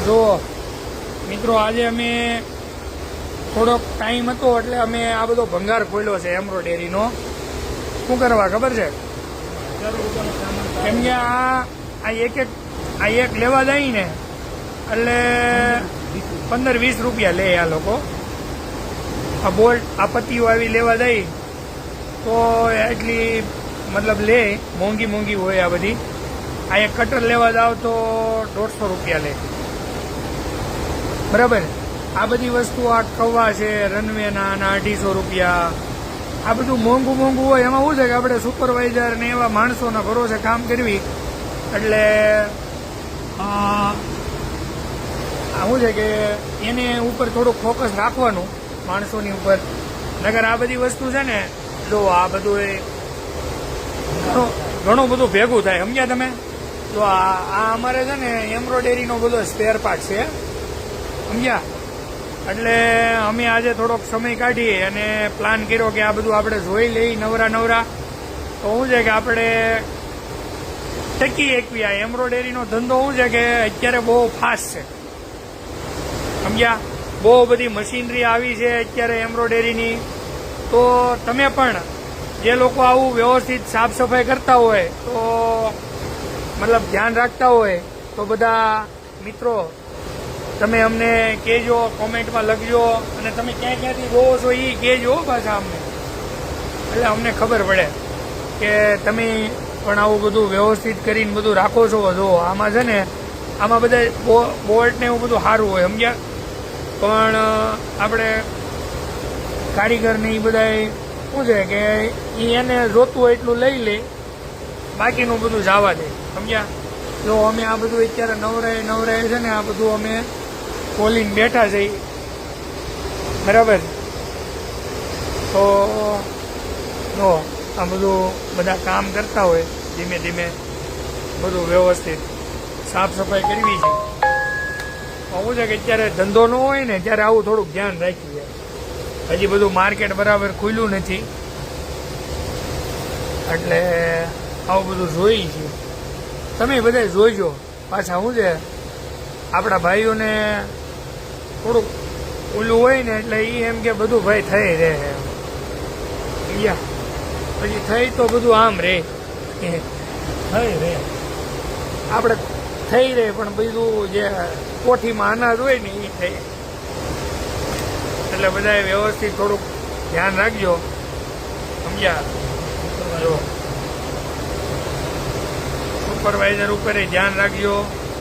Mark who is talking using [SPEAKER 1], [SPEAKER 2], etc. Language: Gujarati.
[SPEAKER 1] જો મિત્રો આજે અમે થોડોક ટાઈમ હતો એટલે અમે આ બધો ભંગાર ખોલ્યો છે એમ્બ્રોઇડરીનો. શું કરવા ખબર છે? કેમ કે આ એક લેવા જાય ને એટલે 15-20 રૂપિયા લે આ લોકો. આ બોલ્ટ આ પત્તીઓ આવી લેવા જાય તો એટલી મતલબ લે, મોંઘી હોય આ બધી. આ એક કટર લેવા જાવ તો 150 રૂપિયા લે, બરાબર. આ બધી વસ્તુ આ કવા છે રનવેના 250 રૂપિયા. આ બધું મોંઘું હોય. એમાં શું છે કે આપણે સુપરવાઇઝર ને એવા માણસોના ભરોસે કામ કરવી એટલે શું છે કે એને ઉપર થોડુંક ફોકસ રાખવાનું માણસોની ઉપર. નગર આ બધી વસ્તુ છે ને, જો આ બધું ઘણું બધું ભેગું થાય, સમજ્યા તમે? તો આ અમારે છે ને એમ્બ્રોઇડરીનો બધો સ્પેર પાર્ટ છે, સમજ્યા? એટલે અમે આજે થોડોક સમય કાઢી અને પ્લાન કર્યો કે આ બધું આપણે જોઈ લઈ નવરા. તો શું છે કે આપણે ટકી એકવી. આ એમ્બ્રોઇડરીનો ધંધો શું છે કે અત્યારે બહુ ફાસ્ટ છે, સમજ્યા? બહુ બધી મશીનરી આવી છે અત્યારે એમ્બ્રોઇડરીની. તો તમે પણ જે લોકો આવું વ્યવસ્થિત સાફ સફાઈ કરતા હોય તો મતલબ ધ્યાન રાખતા હોય તો બધા મિત્રો તમે અમને કહેજો, કોમેન્ટમાં લખજો. અને તમે ક્યાંથી જોવો છો એ કહેજો પાછા અમને, એટલે અમને ખબર પડે કે તમે પણ આવું બધું વ્યવસ્થિત કરીને બધું રાખો છો. જો આમાં છે ને, આમાં બધા બોલ્ટ ને એવું બધું સારું હોય, સમજ્યા? પણ આપણે કારીગરને એ બધા શું છે કે એને જોતું હોય એટલું લઈ લે, બાકીનું બધું જવા દે, સમજ્યા? જો અમે આ બધું અત્યારે નવરાય છે ને, આ બધું અમે ખોલીને બેઠા છે, બરાબર. તો જો આ બધું બધા કામ કરતા હોય, ધીમે બધું વ્યવસ્થિત સાફ સફાઈ કરવી છે. શું છે કે અત્યારે ધંધો ન હોય ને ત્યારે આવું થોડુંક ધ્યાન રાખીએ. હજી બધું માર્કેટ બરાબર ખુલ્યું નથી એટલે આવું બધું જોઈ છે. તમે બધા જોઈજો. પાછા શું છે આપણા ભાઈઓને થોડુંક ઓલું હોય ને એટલે એ એમ કે બધું ભાઈ થઈ રહે, પછી થઈ તો બધું આમ રે, થઈ રે આપણે થઈ રહે, પણ બધું જે કોઠીમાં અનાજ હોય ને એ થઈ. એટલે બધાએ વ્યવસ્થિત થોડુંક ધ્યાન રાખજો, સમજ્યા? જો સુપરવાઇઝર ઉપર ધ્યાન રાખજો.